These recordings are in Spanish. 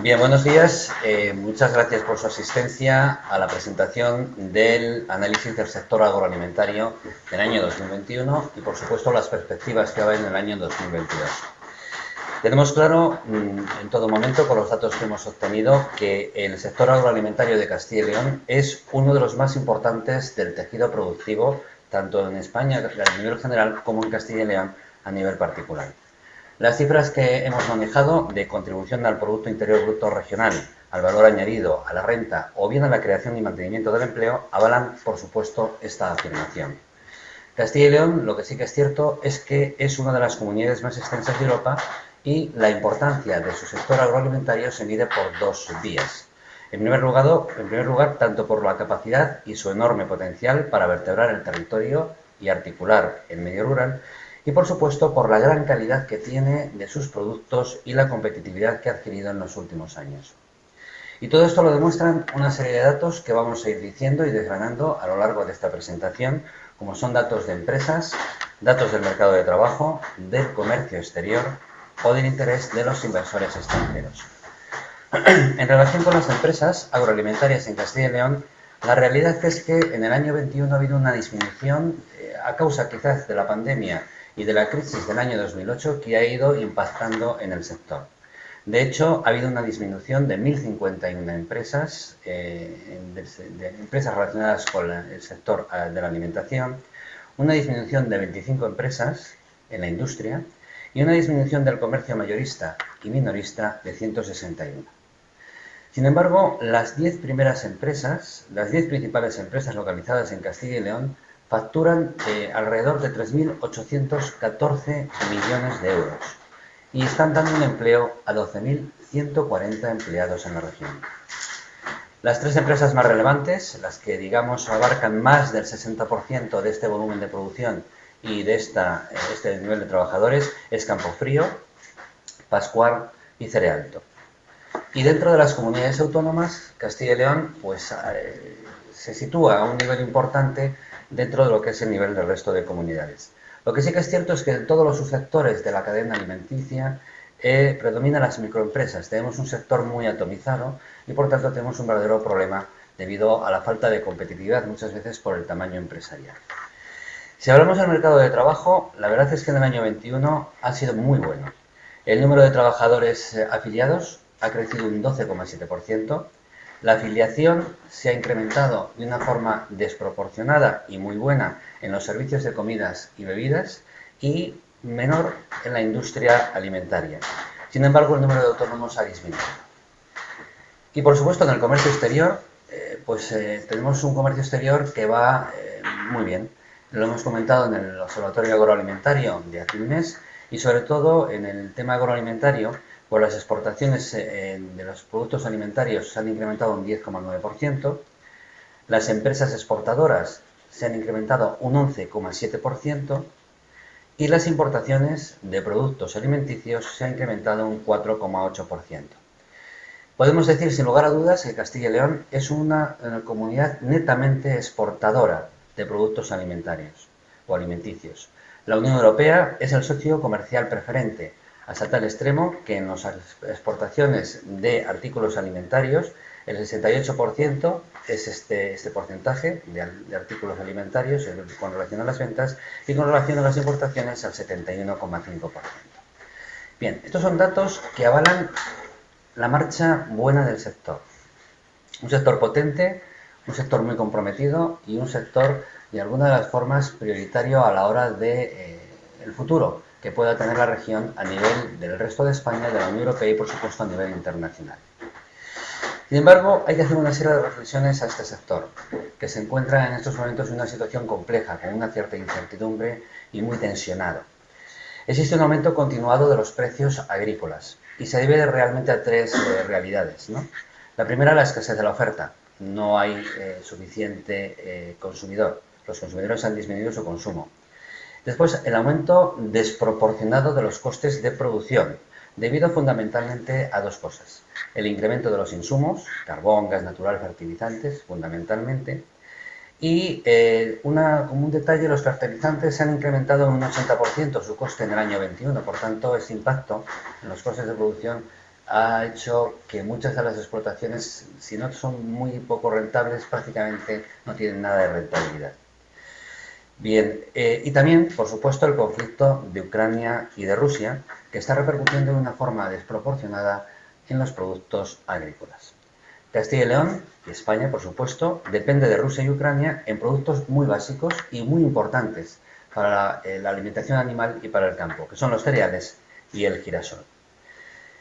Bien, buenos días. Muchas gracias por su asistencia a la presentación del análisis del sector agroalimentario del año 2021 y, por supuesto, las perspectivas que va en el año 2022. Tenemos claro en todo momento, con los datos que hemos obtenido, que el sector agroalimentario de Castilla y León es uno de los más importantes del tejido productivo, tanto en España a nivel general como en Castilla y León a nivel particular. Las cifras que hemos manejado de contribución al Producto Interior Bruto Regional, al valor añadido, a la renta o bien a la creación y mantenimiento del empleo avalan, por supuesto, esta afirmación. Castilla y León, lo que sí que es cierto es que es una de las comunidades más extensas de Europa y la importancia de su sector agroalimentario se mide por dos vías. En primer lugar, tanto por la capacidad y su enorme potencial para vertebrar el territorio y articular el medio rural, y por supuesto por la gran calidad que tiene de sus productos y la competitividad que ha adquirido en los últimos años. Y todo esto lo demuestran una serie de datos que vamos a ir diciendo y desgranando a lo largo de esta presentación, como son datos de empresas, datos del mercado de trabajo, del comercio exterior o del interés de los inversores extranjeros. En relación con las empresas agroalimentarias en Castilla y León, la realidad es que en el año 21 ha habido una disminución a causa quizás de la pandemia y de la crisis del año 2008 que ha ido impactando en el sector. De hecho, ha habido una disminución de 1.051 empresas, de empresas relacionadas con el sector de la alimentación, una disminución de 25 empresas en la industria y una disminución del comercio mayorista y minorista de 161. Sin embargo, las 10 principales empresas localizadas en Castilla y León facturan alrededor de 3.814 millones de euros y están dando un empleo a 12.140 empleados en la región. Las tres empresas más relevantes, las que digamos abarcan más del 60% de este volumen de producción y de este nivel de trabajadores, es Campofrío, Pascual y Cerealto. Y dentro de las comunidades autónomas, Castilla y León se sitúa a un nivel importante dentro de lo que es el nivel del resto de comunidades. Lo que sí que es cierto es que en todos los subsectores de la cadena alimenticia predominan las microempresas. Tenemos un sector muy atomizado y por tanto tenemos un verdadero problema debido a la falta de competitividad muchas veces por el tamaño empresarial. Si hablamos del mercado de trabajo, la verdad es que en el año 21 ha sido muy bueno. El número de trabajadores afiliados ha crecido un 12,7%. La afiliación se ha incrementado de una forma desproporcionada y muy buena en los servicios de comidas y bebidas y menor en la industria alimentaria. Sin embargo, el número de autónomos ha disminuido. Y por supuesto, en el comercio exterior, tenemos un comercio exterior que va muy bien. Lo hemos comentado en el Observatorio Agroalimentario de hace un mes y sobre todo en el tema agroalimentario, pues las exportaciones de los productos alimentarios se han incrementado un 10,9%, las empresas exportadoras se han incrementado un 11,7% y las importaciones de productos alimenticios se han incrementado un 4,8%. Podemos decir sin lugar a dudas que Castilla y León es una comunidad netamente exportadora de productos alimentarios o alimenticios. La Unión Europea es el socio comercial preferente, hasta tal extremo que en las exportaciones de artículos alimentarios el 68% es este porcentaje de artículos alimentarios con relación a las ventas y con relación a las importaciones al 71,5%. Bien, estos son datos que avalan la marcha buena del sector. Un sector potente, un sector muy comprometido y un sector de alguna de las formas prioritario a la hora de el futuro que pueda tener la región a nivel del resto de España, de la Unión Europea y por supuesto a nivel internacional. Sin embargo, hay que hacer una serie de reflexiones a este sector, que se encuentra en estos momentos en una situación compleja, con una cierta incertidumbre y muy tensionado. Existe un aumento continuado de los precios agrícolas y se debe realmente a tres realidades, ¿no? La primera, la escasez de la oferta. No hay suficiente consumidor. Los consumidores han disminuido su consumo. Después, el aumento desproporcionado de los costes de producción, debido fundamentalmente a dos cosas. El incremento de los insumos, carbón, gas natural, fertilizantes, fundamentalmente, y como un detalle, los fertilizantes se han incrementado en un 80% su coste en el año 21, por tanto, ese impacto en los costes de producción ha hecho que muchas de las explotaciones, si no son muy poco rentables, prácticamente no tienen nada de rentabilidad. Bien, y también, por supuesto, el conflicto de Ucrania y de Rusia, que está repercutiendo de una forma desproporcionada en los productos agrícolas. Castilla y León y España, por supuesto, depende de Rusia y Ucrania en productos muy básicos y muy importantes para la alimentación animal y para el campo, que son los cereales y el girasol.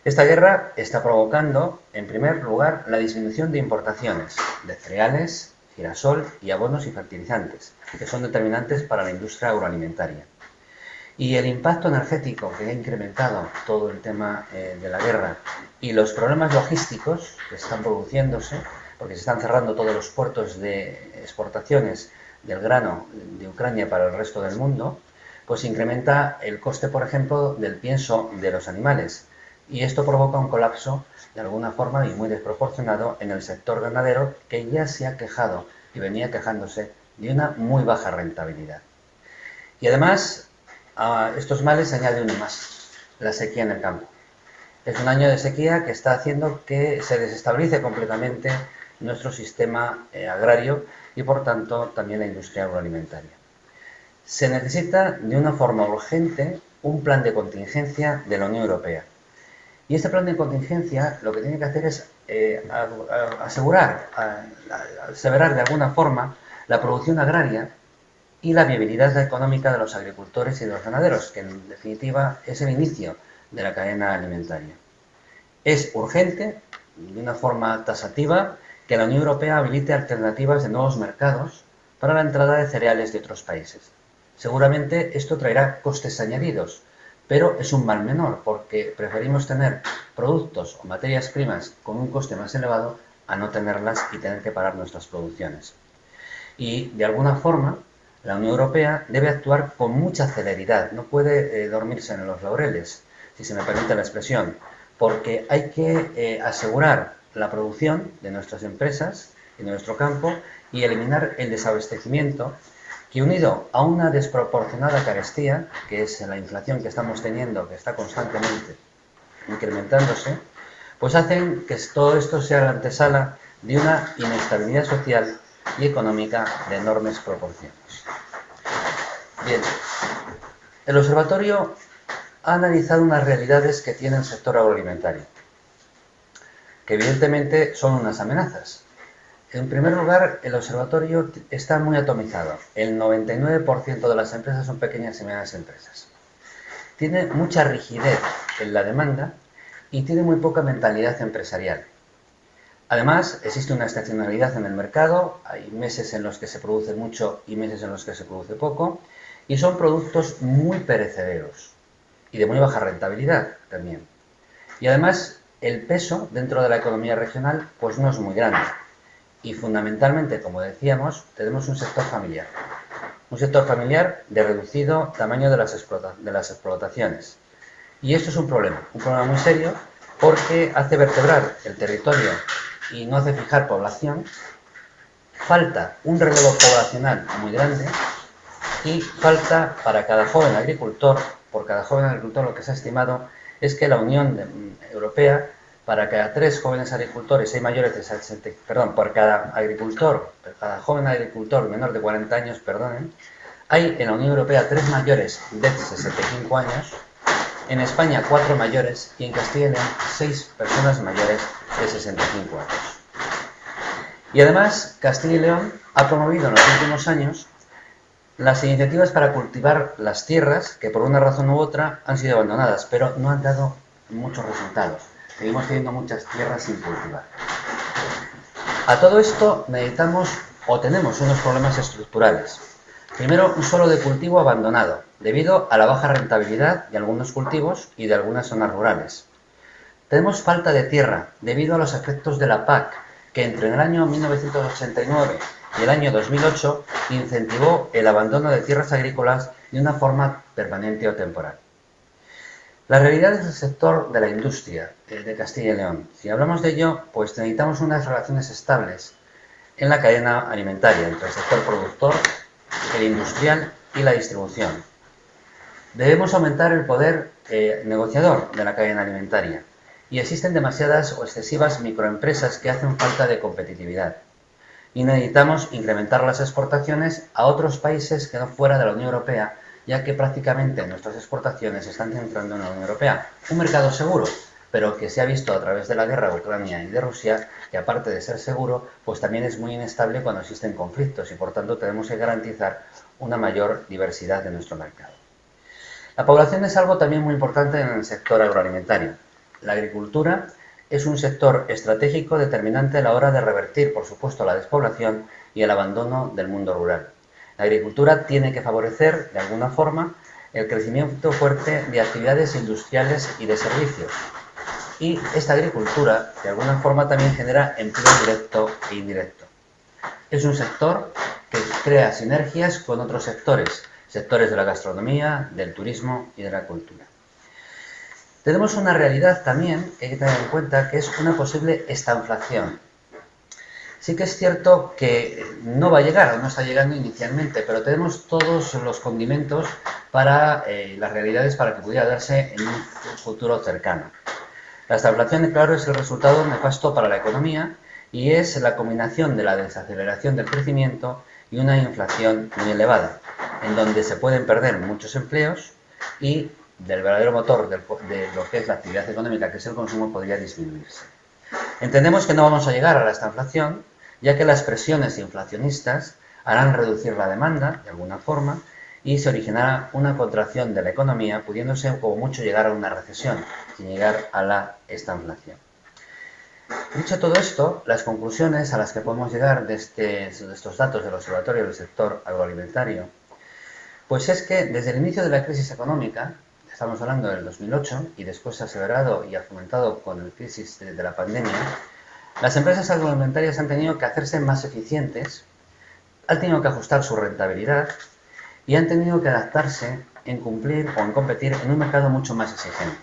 Esta guerra está provocando, en primer lugar, la disminución de importaciones de cereales, girasol y abonos y fertilizantes, que son determinantes para la industria agroalimentaria. Y el impacto energético que ha incrementado todo el tema de la guerra y los problemas logísticos que están produciéndose, porque se están cerrando todos los puertos de exportaciones del grano de Ucrania para el resto del mundo, pues incrementa el coste, por ejemplo, del pienso de los animales. Y esto provoca un colapso, de alguna forma y muy desproporcionado, en el sector ganadero, que ya se ha quejado y venía quejándose de una muy baja rentabilidad. Y además, a estos males se añade uno más, la sequía en el campo. Es un año de sequía que está haciendo que se desestabilice completamente nuestro sistema agrario y, por tanto, también la industria agroalimentaria. Se necesita de una forma urgente un plan de contingencia de la Unión Europea. Y este plan de contingencia lo que tiene que hacer es asegurar, aseverar de alguna forma la producción agraria y la viabilidad económica de los agricultores y de los ganaderos, que en definitiva es el inicio de la cadena alimentaria. Es urgente, de una forma tasativa, que la Unión Europea habilite alternativas de nuevos mercados para la entrada de cereales de otros países. Seguramente esto traerá costes añadidos, pero es un mal menor, porque preferimos tener productos o materias primas con un coste más elevado a no tenerlas y tener que parar nuestras producciones. Y, de alguna forma, la Unión Europea debe actuar con mucha celeridad, no puede dormirse en los laureles, si se me permite la expresión, porque hay que asegurar la producción de nuestras empresas y de nuestro campo y eliminar el desabastecimiento que, unido a una desproporcionada carestía, que es la inflación que estamos teniendo, que está constantemente incrementándose, pues hacen que todo esto sea la antesala de una inestabilidad social y económica de enormes proporciones. Bien, el observatorio ha analizado unas realidades que tiene el sector agroalimentario, que evidentemente son unas amenazas. En primer lugar, el observatorio está muy atomizado. El 99% de las empresas son pequeñas y medianas empresas. Tiene mucha rigidez en la demanda y tiene muy poca mentalidad empresarial. Además, existe una estacionalidad en el mercado, hay meses en los que se produce mucho y meses en los que se produce poco, y son productos muy perecederos y de muy baja rentabilidad también. Y además, el peso dentro de la economía regional pues no es muy grande. Y fundamentalmente, como decíamos, tenemos un sector familiar. Un sector familiar de reducido tamaño de las explotaciones. Y esto es un problema muy serio, porque hace vertebrar el territorio y no hace fijar población, falta un relevo poblacional muy grande y falta para cada joven agricultor, por cada joven agricultor lo que se ha estimado es que la Unión Europea, para cada 3 jóvenes agricultores hay mayores de 60, por cada agricultor, por cada joven agricultor menor de 40 años, hay en la Unión Europea 3 mayores de 65 años, en España 4 mayores y en Castilla y León 6 personas mayores de 65 años. Y además, Castilla y León ha promovido en los últimos años las iniciativas para cultivar las tierras que por una razón u otra han sido abandonadas, pero no han dado muchos resultados. Seguimos teniendo muchas tierras sin cultivar. A todo esto necesitamos o tenemos unos problemas estructurales. Primero, un suelo de cultivo abandonado, debido a la baja rentabilidad de algunos cultivos y de algunas zonas rurales. Tenemos falta de tierra, debido a los efectos de la PAC, que entre el año 1989 y el año 2008 incentivó el abandono de tierras agrícolas de una forma permanente o temporal. La realidad es el sector de la industria de Castilla y León. Si hablamos de ello, pues necesitamos unas relaciones estables en la cadena alimentaria entre el sector productor, el industrial y la distribución. Debemos aumentar el poder negociador de la cadena alimentaria y existen demasiadas o excesivas microempresas que hacen falta de competitividad. Y necesitamos incrementar las exportaciones a otros países que no fuera de la Unión Europea, ya que prácticamente nuestras exportaciones se están centrando en la Unión Europea. Un mercado seguro, pero que se ha visto a través de la guerra de Ucrania y de Rusia, que aparte de ser seguro, pues también es muy inestable cuando existen conflictos y por tanto tenemos que garantizar una mayor diversidad de nuestro mercado. La población es algo también muy importante en el sector agroalimentario. La agricultura es un sector estratégico determinante a la hora de revertir, por supuesto, la despoblación y el abandono del mundo rural. La agricultura tiene que favorecer, de alguna forma, el crecimiento fuerte de actividades industriales y de servicios. Y esta agricultura, de alguna forma, también genera empleo directo e indirecto. Es un sector que crea sinergias con otros sectores de la gastronomía, del turismo y de la cultura. Tenemos una realidad también que hay que tener en cuenta, que es una posible estanflación. Sí que es cierto que no va a llegar, o no está llegando inicialmente, pero tenemos todos los condimentos para las realidades para que pudiera darse en un futuro cercano. La estanflación, claro, es el resultado nefasto para la economía y es la combinación de la desaceleración del crecimiento y una inflación muy elevada, en donde se pueden perder muchos empleos y del verdadero motor de lo que es la actividad económica, que es el consumo, podría disminuirse. Entendemos que no vamos a llegar a la estanflación, ya que las presiones inflacionistas harán reducir la demanda, de alguna forma, y se originará una contracción de la economía, pudiéndose como mucho llegar a una recesión, sin llegar a la estanflación. Dicho todo esto, las conclusiones a las que podemos llegar de estos datos del Observatorio del Sector Agroalimentario, pues es que desde el inicio de la crisis económica, estamos hablando del 2008, y después se ha acelerado y ha fomentado con la crisis de la pandemia, las empresas agroalimentarias han tenido que hacerse más eficientes, han tenido que ajustar su rentabilidad y han tenido que adaptarse en cumplir o en competir en un mercado mucho más exigente.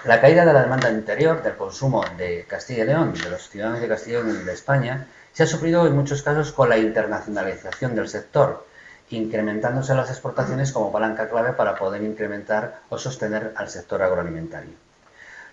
La caída de la demanda interior, del consumo de Castilla y León, de los ciudadanos de Castilla y León y de España, se ha sufrido en muchos casos con la internacionalización del sector, incrementándose las exportaciones como palanca clave para poder incrementar o sostener al sector agroalimentario.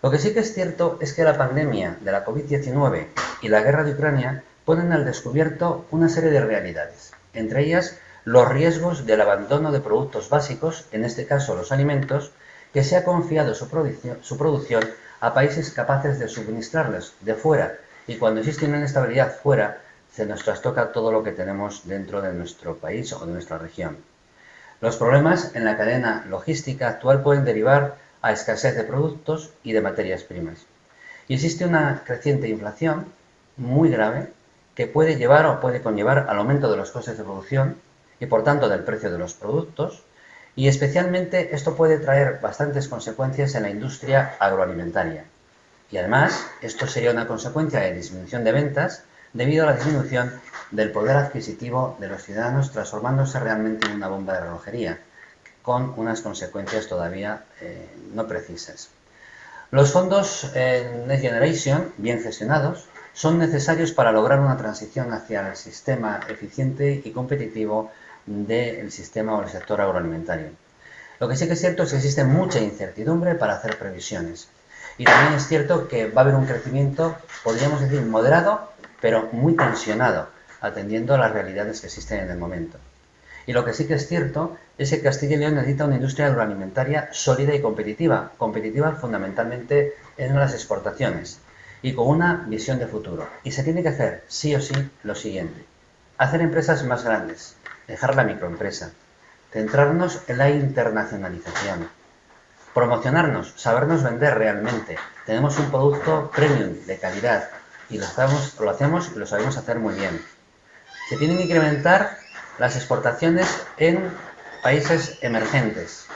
Lo que sí que es cierto es que la pandemia de la COVID-19 y la guerra de Ucrania ponen al descubierto una serie de realidades, entre ellas los riesgos del abandono de productos básicos, en este caso los alimentos, que se ha confiado su producción a países capaces de suministrarles de fuera, y cuando existe una inestabilidad fuera, se nos trastoca todo lo que tenemos dentro de nuestro país o de nuestra región. Los problemas en la cadena logística actual pueden derivar a escasez de productos y de materias primas. Y existe una creciente inflación muy grave que puede llevar o puede conllevar al aumento de los costes de producción y por tanto del precio de los productos, y especialmente esto puede traer bastantes consecuencias en la industria agroalimentaria. Y además, esto sería una consecuencia de disminución de ventas debido a la disminución del poder adquisitivo de los ciudadanos, transformándose realmente en una bomba de relojería, con unas consecuencias todavía no precisas. Los fondos Next Generation, bien gestionados, son necesarios para lograr una transición hacia el sistema eficiente y competitivo del sistema o el sector agroalimentario. Lo que sí que es cierto es que existe mucha incertidumbre para hacer previsiones. Y también es cierto que va a haber un crecimiento, podríamos decir, moderado, pero muy tensionado, atendiendo a las realidades que existen en el momento. Y lo que sí que es cierto es que Castilla y León necesita una industria agroalimentaria sólida y competitiva fundamentalmente en las exportaciones y con una visión de futuro. Y se tiene que hacer, sí o sí, lo siguiente: hacer empresas más grandes, dejar la microempresa, centrarnos en la internacionalización, promocionarnos, sabernos vender realmente. Tenemos un producto premium, de calidad, y lo hacemos y lo sabemos hacer muy bien. Se tienen que incrementar las exportaciones en países emergentes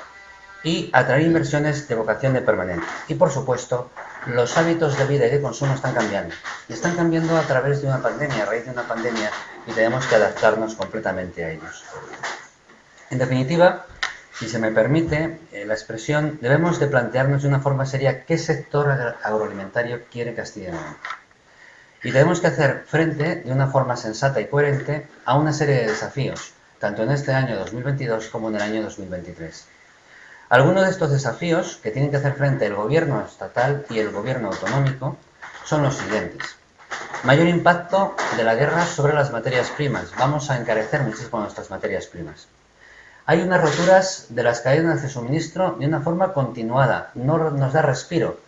y atraer inversiones de vocación de permanente. Y por supuesto, los hábitos de vida y de consumo están cambiando. Y están cambiando a través de una pandemia, a raíz de una pandemia, y tenemos que adaptarnos completamente a ellos. En definitiva, si se me permite la expresión, debemos de plantearnos de una forma seria qué sector agroalimentario quiere Castilla y León. Y tenemos que hacer frente de una forma sensata y coherente a una serie de desafíos, tanto en este año 2022 como en el año 2023. Algunos de estos desafíos que tienen que hacer frente el gobierno estatal y el gobierno autonómico son los siguientes. Mayor impacto de la guerra sobre las materias primas. Vamos a encarecer muchísimo nuestras materias primas. Hay unas roturas de las cadenas de suministro de una forma continuada. No nos da respiro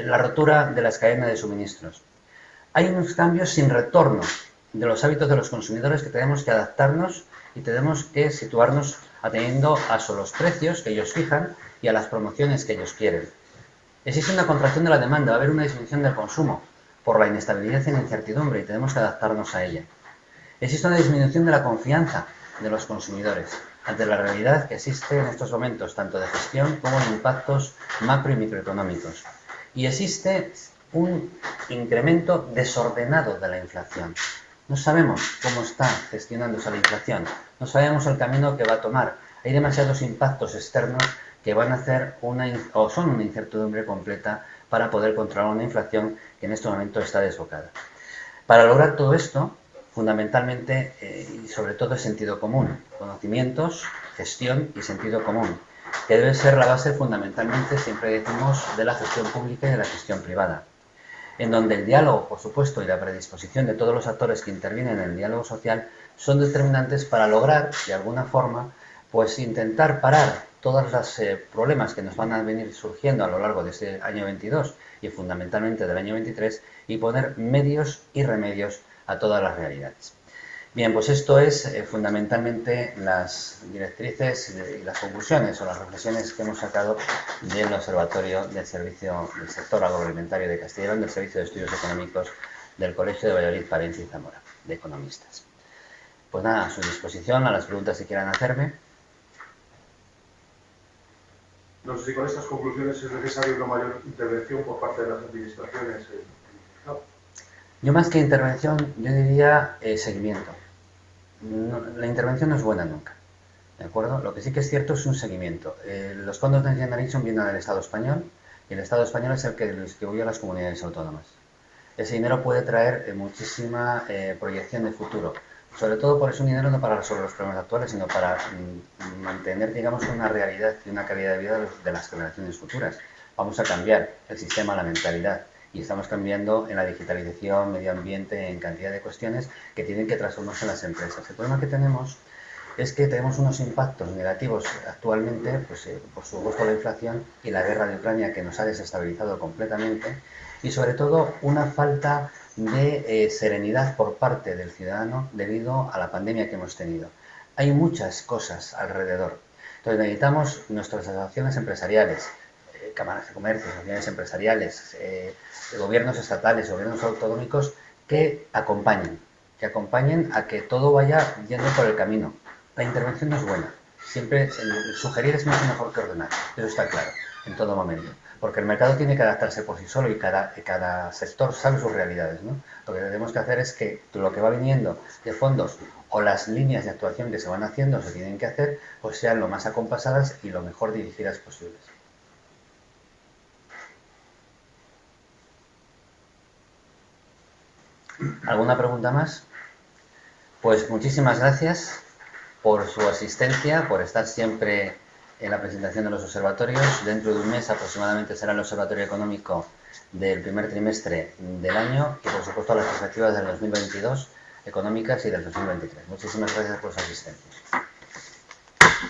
la rotura de las cadenas de suministros. Hay unos cambios sin retorno de los hábitos de los consumidores que tenemos que adaptarnos y tenemos que situarnos atendiendo a los precios que ellos fijan y a las promociones que ellos quieren. Existe una contracción de la demanda, va a haber una disminución del consumo por la inestabilidad y la incertidumbre y tenemos que adaptarnos a ella. Existe una disminución de la confianza de los consumidores ante la realidad que existe en estos momentos, tanto de gestión como de impactos macro y microeconómicos. Y existe un incremento desordenado de la inflación. No sabemos cómo está gestionándose la inflación, no sabemos el camino que va a tomar. Hay demasiados impactos externos que van a hacer son una incertidumbre completa para poder controlar una inflación que en este momento está desbocada. Para lograr todo esto, fundamentalmente y sobre todo es sentido común, conocimientos, gestión y sentido común, que debe ser la base fundamentalmente, siempre decimos, de la gestión pública y de la gestión privada, en donde el diálogo, por supuesto, y la predisposición de todos los actores que intervienen en el diálogo social son determinantes para lograr, de alguna forma, pues intentar parar todos los problemas que nos van a venir surgiendo a lo largo de este año 22 y fundamentalmente del año 23 y poner medios y remedios a todas las realidades. Bien, pues esto es fundamentalmente las directrices y las conclusiones o las reflexiones que hemos sacado del Observatorio del Servicio del Sector Agroalimentario de Castilla y León, del Servicio de Estudios Económicos del Colegio de Valladolid, Palencia y Zamora, de economistas. Pues nada, a su disposición, a las preguntas que quieran hacerme. No sé si con estas conclusiones es necesaria una mayor intervención por parte de las administraciones. No. Yo más que intervención, yo diría seguimiento. No, la intervención no es buena nunca, ¿de acuerdo? Lo que sí que es cierto es un seguimiento. Los fondos Next Generation vienen del Estado español y el Estado español es el que lo distribuye a las comunidades autónomas. Ese dinero puede traer muchísima proyección de futuro. Sobre todo por ese dinero no para resolver los problemas actuales, sino para mantener, digamos, una realidad y una calidad de vida de las generaciones futuras. Vamos a cambiar el sistema, la mentalidad, y estamos cambiando en la digitalización, medio ambiente, en cantidad de cuestiones que tienen que transformarse en las empresas. El problema que tenemos es que tenemos unos impactos negativos actualmente, pues, por supuesto la inflación y la guerra de Ucrania que nos ha desestabilizado completamente, y sobre todo una falta de serenidad por parte del ciudadano debido a la pandemia que hemos tenido. Hay muchas cosas alrededor. Entonces necesitamos nuestras asociaciones empresariales, cámaras de comercio, asociaciones empresariales, gobiernos estatales, gobiernos autonómicos que acompañen a que todo vaya yendo por el camino. La intervención no es buena. Siempre el sugerir es mucho mejor que ordenar. Eso está claro, en todo momento. Porque el mercado tiene que adaptarse por sí solo y cada sector sabe sus realidades, ¿no? Lo que tenemos que hacer es que lo que va viniendo de fondos o las líneas de actuación que se van haciendo, se tienen que hacer, pues sean lo más acompasadas y lo mejor dirigidas posibles. ¿Alguna pregunta más? Pues muchísimas gracias por su asistencia, por estar siempre en la presentación de los observatorios. Dentro de un mes aproximadamente será el observatorio económico del primer trimestre del año y por supuesto las perspectivas del 2022 económicas y del 2023. Muchísimas gracias por su asistencia.